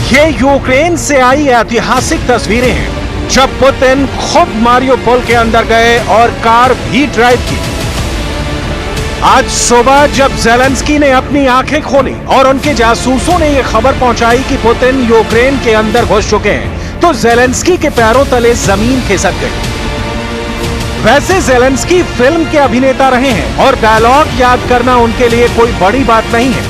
ये यूक्रेन से आई ऐतिहासिक तस्वीरें हैं जब पुतिन खुद मारियोपोल के अंदर गए और कार भी ड्राइव की। आज सुबह जब ज़ेलेंस्की ने अपनी आंखें खोली और उनके जासूसों ने यह खबर पहुंचाई कि पुतिन यूक्रेन के अंदर घुस चुके हैं, तो ज़ेलेंस्की के पैरों तले जमीन खिसक गई। वैसे ज़ेलेंस्की फिल्म के अभिनेता रहे हैं और डायलॉग याद करना उनके लिए कोई बड़ी बात नहीं है,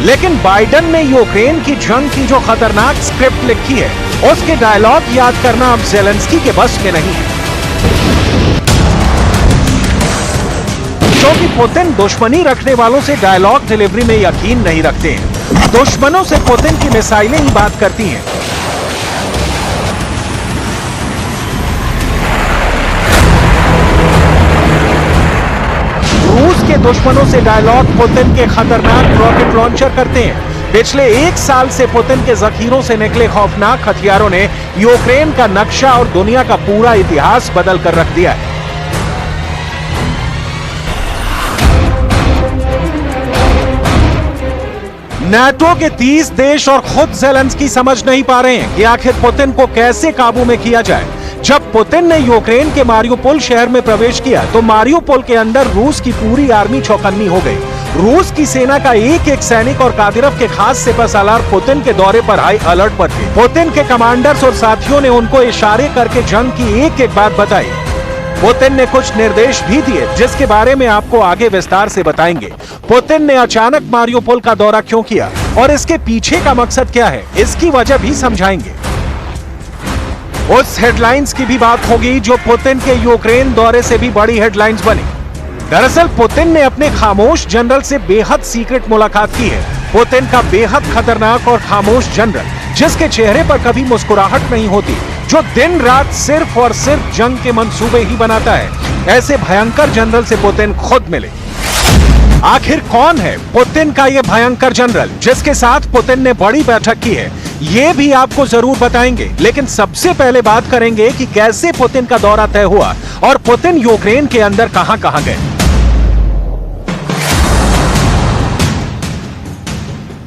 लेकिन बाइडेन ने यूक्रेन की जंग की जो खतरनाक स्क्रिप्ट लिखी है, उसके डायलॉग याद करना अब ज़ेलेंस्की के बस में नहीं है। क्योंकि पुतिन दुश्मनी रखने वालों से डायलॉग डिलीवरी में यकीन नहीं रखते हैं। दुश्मनों से पुतिन की मिसाइलें ही बात करती हैं। रूस के दुश्मनों से डायलॉग पुतिन के खतरनाक रॉकेट लॉन्चर करते हैं। पिछले 1 साल से पुतिन के जखीरों से निकले खौफनाक हथियारों ने यूक्रेन का नक्शा और दुनिया का पूरा इतिहास बदल कर रख दिया है। नाटो के 30 देश और खुद ज़ेलेंस्की समझ नहीं पा रहे हैं कि आखिर पुतिन को कैसे काबू में किया जाए। जब पुतिन ने यूक्रेन के मारियोपोल शहर में प्रवेश किया तो मारियोपोल के अंदर रूस की पूरी आर्मी चौकन्नी हो गई। रूस की सेना का एक एक सैनिक और कादिरव के खास सिपह सालार पुतिन के दौरे पर हाई अलर्ट पर थे। पुतिन के कमांडर्स और साथियों ने उनको इशारे करके जंग की एक एक बात बताई। पुतिन ने कुछ निर्देश भी दिए जिसके बारे में आपको आगे विस्तार से बताएंगे। पुतिन ने अचानक मारियोपोल का दौरा क्यों किया और इसके पीछे का मकसद क्या है, इसकी वजह भी समझाएंगे। उस हेडलाइंस की भी बात होगी जो पुतिन के यूक्रेन दौरे से भी बड़ी हेडलाइंस बनी। दरअसल पुतिन ने अपने खामोश जनरल से बेहद सीक्रेट मुलाकात की है। पुतिन का बेहद खतरनाक और खामोश जनरल, जिसके चेहरे पर कभी मुस्कुराहट नहीं होती, जो दिन रात सिर्फ और सिर्फ जंग के मंसूबे ही बनाता है, ऐसे भयंकर जनरल से पुतिन खुद मिले। आखिर कौन है पुतिन का ये भयंकर जनरल जिसके साथ पुतिन ने बड़ी बैठक की है, ये भी आपको जरूर बताएंगे। लेकिन सबसे पहले बात करेंगे कि कैसे पुतिन का दौरा तय हुआ और पुतिन यूक्रेन के अंदर कहां-कहां गए।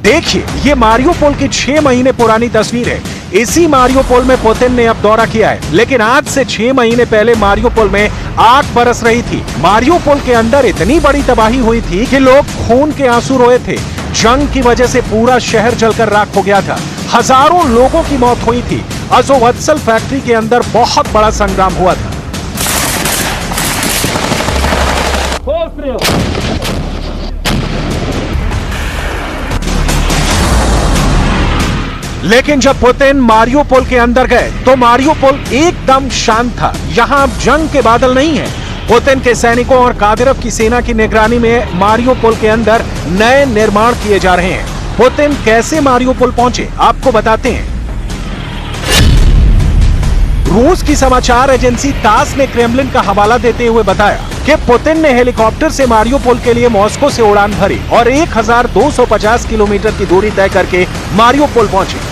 देखिए, ये मारियोपोल की 6 महीने पुरानी तस्वीर है। इसी मारियोपोल में पुतिन ने अब दौरा किया है, लेकिन आज से 6 महीने पहले मारियोपोल में आग बरस रही थी। मारियोपोल के अंदर इतनी बड़ी तबाही हुई थी कि लोग खून के आंसू रोए थे। जंग की वजह से पूरा शहर जलकर राख हो गया था। हजारों लोगों की मौत हुई थी। अज़ोवत्सल फैक्ट्री के अंदर बहुत बड़ा संग्राम हुआ था। लेकिन जब पुतिन मारियोपोल के अंदर गए तो मारियोपोल एकदम शांत था। यहां अब जंग के बादल नहीं है। पुतिन के सैनिकों और कादिरव की सेना की निगरानी में मारियोपोल के अंदर नए निर्माण किए जा रहे हैं। पुतिन कैसे मारियोपोल पहुंचे, आपको बताते हैं। रूस की समाचार एजेंसी तास ने क्रेमलिन का हवाला देते हुए बताया कि पुतिन ने हेलीकॉप्टर से मारियोपोल के लिए मॉस्को से उड़ान भरी और 1250 किलोमीटर की दूरी तय करके मारियोपोल पहुंचे।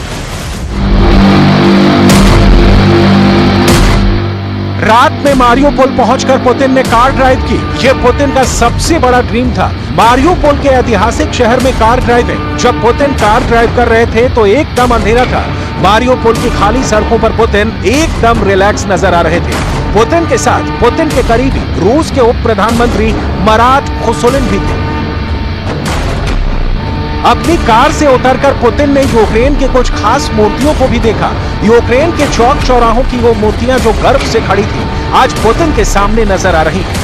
रात में मारियोपोल पहुंचकर पुतिन ने कार ड्राइव की। यह पुतिन का सबसे बड़ा ड्रीम था। मारियोपोल के ऐतिहासिक शहर में कार ड्राइविंग। जब पुतिन कार ड्राइव कर रहे थे तो एकदम अंधेरा था। मारियोपोल की खाली सड़कों पर पुतिन एकदम रिलैक्स नजर आ रहे थे। पुतिन के साथ पुतिन के करीबी रूस के उप प्रधानमंत्री मराट खुसुलिन भी थे। अपनी कार से उतरकर पुतिन ने यूक्रेन के कुछ खास मूर्तियों को भी देखा। यूक्रेन के चौक चौराहों की वो मूर्तियां जो गर्व से खड़ी थी, आज पुतिन के सामने नजर आ रही हैं।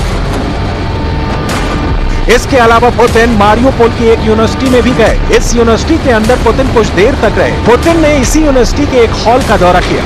इसके अलावा पुतिन मारियोपोल की एक यूनिवर्सिटी में भी गए। इस यूनिवर्सिटी के अंदर पुतिन कुछ देर तक रहे। पुतिन ने इसी यूनिवर्सिटी के एक हॉल का दौरा किया।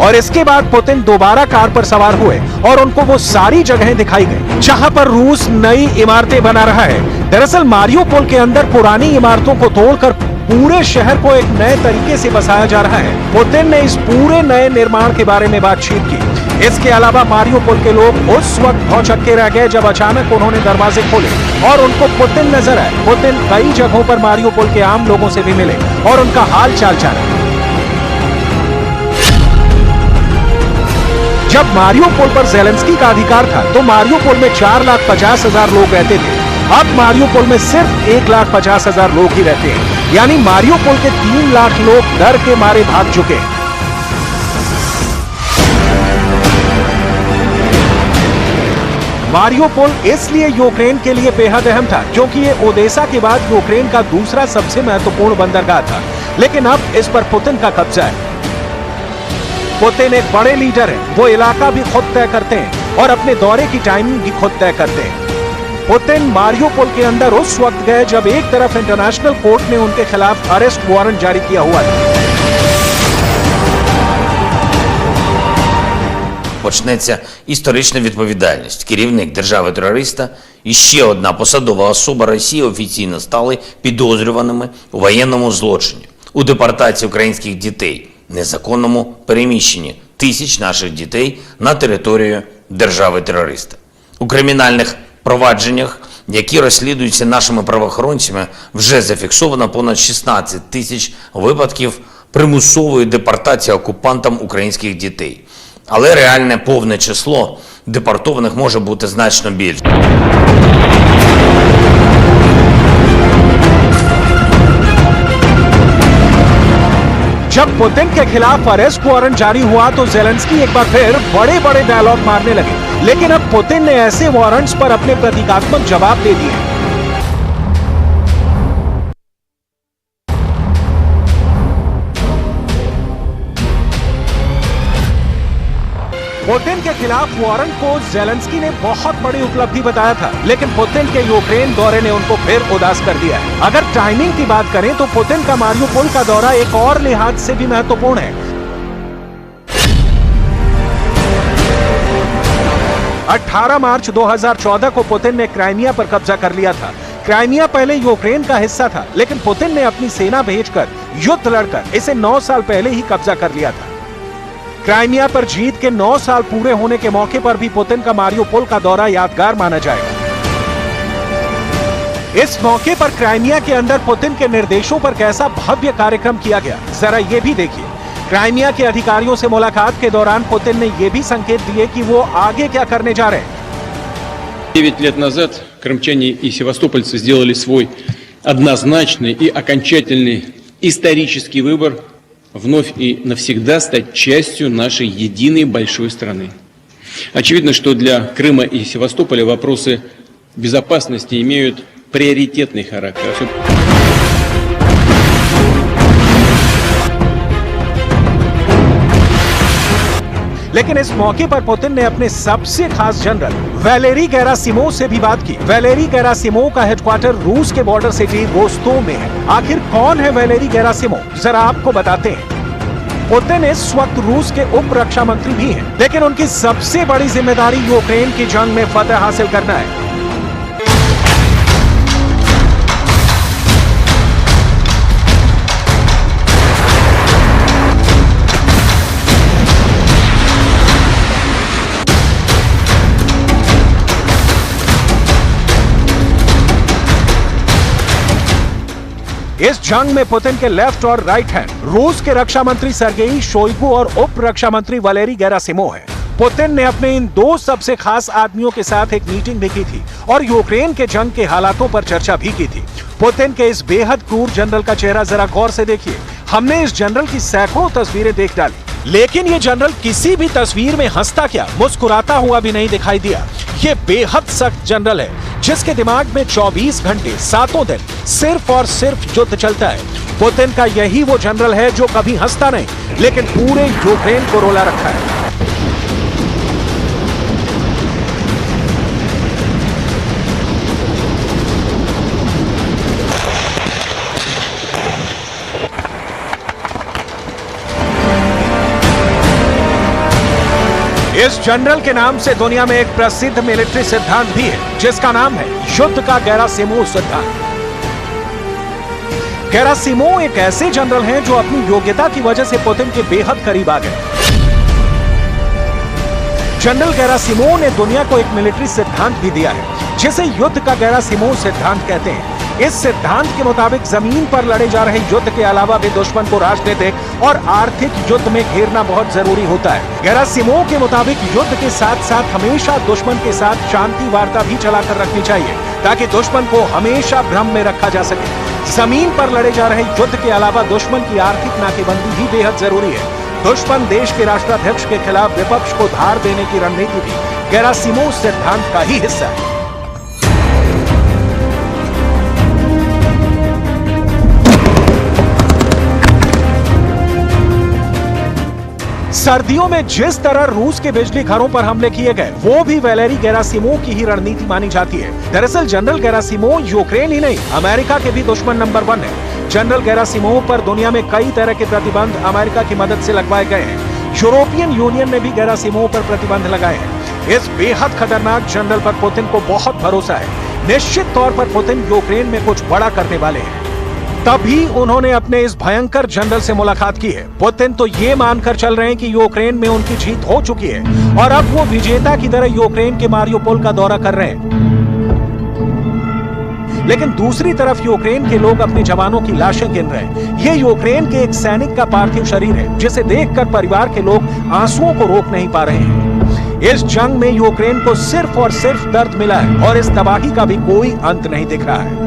और इसके बाद पुतिन दोबारा कार पर सवार हुए और उनको वो सारी जगहें दिखाई गई जहां पर रूस नई इमारतें बना रहा है। दरअसल मारियोपोल के अंदर पुरानी इमारतों को तोड़कर पूरे शहर को एक नए तरीके से बसाया जा रहा है। पुतिन ने इस पूरे नए निर्माण के बारे में बातचीत की। इसके अलावा मारियोपोल के लोग उस वक्त भौचक्के रह गए जब अचानक उन्होंने दरवाजे खोले और उनको पुतिन नजर आए। पुतिन कई जगहों पर मारियोपोल के आम लोगों से भी मिले और उनका हाल चाल जाना। जब मारियोपोल पर ज़ेलेंस्की का अधिकार था तो मारियोपोल में 4,50,000 लोग रहते थे। अब मारियोपोल में सिर्फ 1,50,000 लोग ही रहते हैं, यानी मारियोपोल के 3 लाख लोग डर के मारे भाग चुके हैं। मारियोपोल इसलिए यूक्रेन के लिए बेहद अहम था क्योंकि ये ओडेसा के बाद यूक्रेन का दूसरा सबसे महत्वपूर्ण बंदरगाह था, लेकिन अब इस पर पुतिन का कब्जा है। पुतिन एक बड़े लीडर है, वो इलाका भी खुद तय करते हैं और अपने दौरे की टाइमिंग भी खुद तय करते हैं। पुतिन मारियोपोल के अंदर उस वक्त गए जब एक तरफ इंटरनेशनल कोर्ट ने उनके खिलाफ अरेस्ट वारंट जारी किया हुआ था। Почнеться історична відповідальність. Керівник держави-терориста і ще одна посадова особа Росії офіційно стали підозрюваними у воєнному злочині, у депортації українських дітей, незаконному переміщенні тисяч наших дітей на територію держави-терориста. У кримінальних провадженнях, які розслідуються нашими правоохоронцями, вже зафіксовано понад 16 тисяч випадків примусової депортації окупантам українських дітей. Але реальне повне число депортованих може бути значно більше. जब पुतिन के खिलाफ अरेस्ट वारंट जारी हुआ तो ज़ेलेंस्की एक बार फिर बड़े बड़े डायलॉग मारने लगे, लेकिन अब पुतिन ने ऐसे वारंट्स पर अपने प्रतीकात्मक जवाब दे दिए। पुतिन के खिलाफ वारंट को ज़ेलेंस्की ने बहुत बड़ी उपलब्धि बताया था, लेकिन पुतिन के यूक्रेन दौरे ने उनको फिर उदास कर दिया है। अगर टाइमिंग की बात करें तो पुतिन का मारियोपोल का दौरा एक और लिहाज से भी महत्वपूर्ण है। 18 मार्च 2014 को पुतिन ने क्राइमिया पर कब्जा कर लिया था। क्राइमिया पहले यूक्रेन का हिस्सा था, लेकिन पुतिन ने अपनी सेना भेजकर युद्ध लड़कर इसे 9 साल पहले ही कब्जा कर लिया था। क्राइमिया पर जीत के 9 साल पूरे होने के मौके पर भी पुतिन का मारियोपोल का दौरा यादगार माना जाएगा। इस मौके पर क्राइमिया के अंदर पुतिन के निर्देशों पर कैसा भव्य कार्यक्रम किया गया, जरा ये भी देखिए। क्राइमिया के अधिकारियों से मुलाकात के दौरान पुतिन ने ये भी संकेत दिए कि वो आगे क्या करने जा रहे हैं। 9 лет назад крымчане и севастопольцы сделали свой однозначный и окончательный исторический выбор вновь и навсегда стать частью нашей единой большой страны. Очевидно, что для Крыма и Севастополя вопросы безопасности имеют приоритетный характер. लेकिन इस मौके पर पुतिन ने अपने सबसे खास जनरल वैलेरी गेरासिमोव से भी बात की। वैलेरी गेरासिमोव का हेडक्वार्टर रूस के बॉर्डर सिटी रोस्तोव में है। आखिर कौन है वैलेरी गेरासिमोव, जरा आपको बताते हैं। पुतिन इस वक्त रूस के उप रक्षा मंत्री भी हैं, लेकिन उनकी सबसे बड़ी जिम्मेदारी यूक्रेन की जंग में फतह हासिल करना है। इस जंग में पुतिन के लेफ्ट और राइट हैंड रूस के रक्षा मंत्री सर्गेई शोइगु और उप रक्षा मंत्री वैलेरी गेरासिमोव है। पुतिन ने अपने इन 2 सबसे खास आदमियों के साथ एक मीटिंग भी की थी और यूक्रेन के जंग के हालातों पर चर्चा भी की थी। पुतिन के इस बेहद क्रूर जनरल का चेहरा जरा गौर से देखिए। हमने इस जनरल की सैकड़ों तस्वीरें देख डाली, लेकिन ये जनरल किसी भी तस्वीर में हंसता क्या, मुस्कुराता हुआ भी नहीं दिखाई दिया। ये बेहद सख्त जनरल है जिसके दिमाग में 24 घंटे 7 दिन सिर्फ और सिर्फ युद्ध चलता है। पुतिन का यही वो जनरल है जो कभी हंसता नहीं, लेकिन पूरे यूक्रेन को रोला रखा है। इस जनरल के नाम से दुनिया में एक प्रसिद्ध मिलिट्री सिद्धांत भी है जिसका नाम है युद्ध का गेरासिमोव सिद्धांत। गेरासिमोव एक ऐसे जनरल हैं जो अपनी योग्यता की वजह से पुतिन के बेहद करीब आ गए। जनरल गेरासिमोव ने दुनिया को एक मिलिट्री सिद्धांत भी दिया है जिसे युद्ध का गेरासिमोव सिद्धांत कहते हैं। इस सिद्धांत के मुताबिक जमीन पर लड़े जा रहे युद्ध के अलावा भी दुश्मन को राजनीतिक और आर्थिक युद्ध में घेरना बहुत जरूरी होता है। गेरासिमोव के मुताबिक युद्ध के साथ साथ हमेशा दुश्मन के साथ शांति वार्ता भी चलाकर रखनी चाहिए, ताकि दुश्मन को हमेशा भ्रम में रखा जा सके। जमीन पर लड़े जा रहे युद्ध के अलावा दुश्मन की आर्थिक नाकेबंदी भी बेहद जरूरी है। दुश्मन देश के राष्ट्राध्यक्ष के खिलाफ विपक्ष को धार देने की रणनीति भी गेरासिमोव सिद्धांत का ही हिस्सा है। सर्दियों में जिस तरह रूस के बिजली घरों पर हमले किए गए, वो भी वैलेरी गेरासिमोव की ही रणनीति मानी जाती है। दरअसल जनरल गेरासिमोव यूक्रेन ही नहीं, अमेरिका के भी दुश्मन नंबर 1 है। जनरल गेरासिमोव पर दुनिया में कई तरह के प्रतिबंध अमेरिका की मदद से लगवाए गए हैं। यूरोपियन यूनियन ने भी गेरासिमोव पर प्रतिबंध लगाए हैं। इस बेहद खतरनाक जनरल पर पुतिन को बहुत भरोसा है। निश्चित तौर पर पुतिन यूक्रेन में कुछ बड़ा करने वाले हैं, तभी उन्होंने अपने इस भयंकर जनरल से मुलाकात की है। पुतिन तो ये मानकर चल रहे हैं कि यूक्रेन में उनकी जीत हो चुकी है और अब वो विजेता की तरह यूक्रेन के मारियोपोल का दौरा कर रहे हैं। लेकिन दूसरी तरफ यूक्रेन के लोग अपने जवानों की लाशें गिन रहे हैं। ये यूक्रेन के एक सैनिक का पार्थिव शरीर है, जिसे देखकर परिवार के लोग आंसुओं को रोक नहीं पा रहे हैं। इस जंग में यूक्रेन को सिर्फ और सिर्फ दर्द मिला है और इस तबाही का भी कोई अंत नहीं दिख रहा है।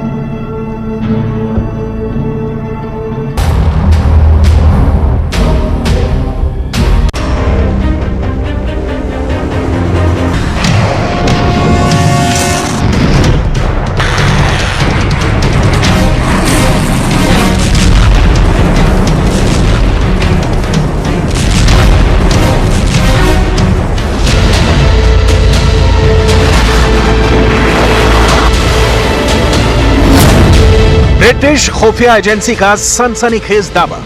ब्रिटिश खुफिया एजेंसी का सनसनीखेज दावा।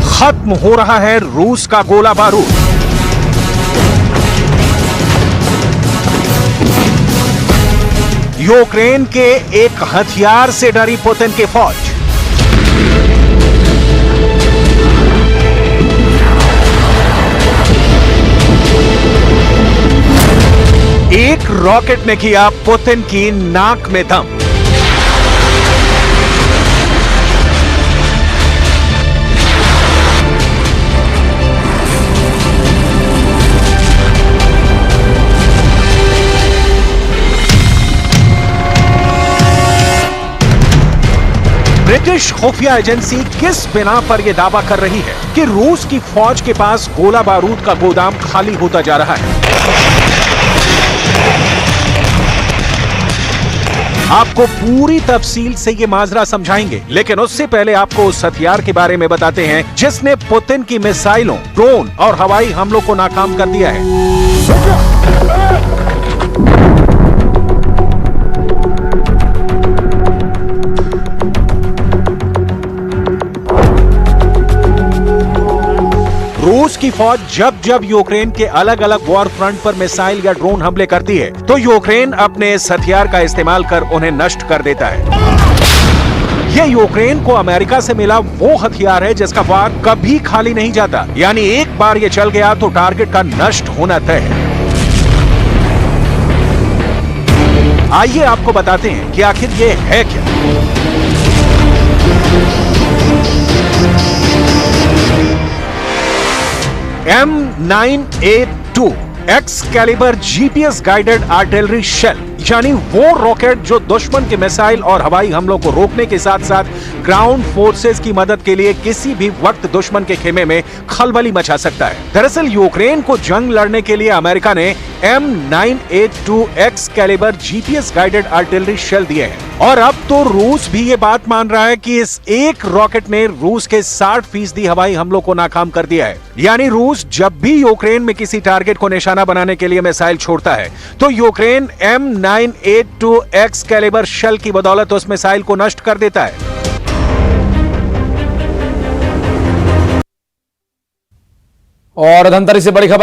खत्म हो रहा है रूस का गोला बारूद। यूक्रेन के एक हथियार से डरी पुतिन की फौज। एक रॉकेट ने किया पुतिन की नाक में दम। ब्रिटिश खुफिया एजेंसी किस बिना पर यह दावा कर रही है कि रूस की फौज के पास गोला बारूद का गोदाम खाली होता जा रहा है? आपको पूरी तफसील से ये माजरा समझाएंगे, लेकिन उससे पहले आपको उस हथियार के बारे में बताते हैं जिसने पुतिन की मिसाइलों, ड्रोन और हवाई हमलों को नाकाम कर दिया है। रूस की फौज जब जब यूक्रेन के अलग अलग वॉर फ्रंट पर मिसाइल या ड्रोन हमले करती है, तो यूक्रेन अपने इस हथियार का इस्तेमाल कर उन्हें नष्ट कर देता है। यह यूक्रेन को अमेरिका से मिला वो हथियार है जिसका वार कभी खाली नहीं जाता, यानी एक बार ये चल गया तो टारगेट का नष्ट होना तय है। आइए आपको बताते हैं कि आखिर ये है क्या। M9A2 Excalibur GPS guided artillery shell, यानी वो रॉकेट जो दुश्मन के मिसाइल और हवाई हमलों को रोकने के साथ साथ ग्राउंड फोर्सेस की मदद के लिए किसी भी वक्त दुश्मन के खेमे में खलबली मचा सकता है। दरअसल यूक्रेन को जंग लड़ने के लिए अमेरिका ने M9A2 Excalibur GPS guided artillery shell दिए हैं और अब तो रूस भी ये बात मान रहा है कि इस एक रॉकेट ने रूस के 60% हवाई हमलों को नाकाम कर दिया है। यानी रूस जब भी यूक्रेन में किसी टारगेट को निशाना बनाने के लिए मिसाइल छोड़ता है तो यूक्रेन M9A2 एक्सकैलिबर शेल की बदौलत उस मिसाइल को नष्ट कर देता है। और धनतेरस से बड़ी खबर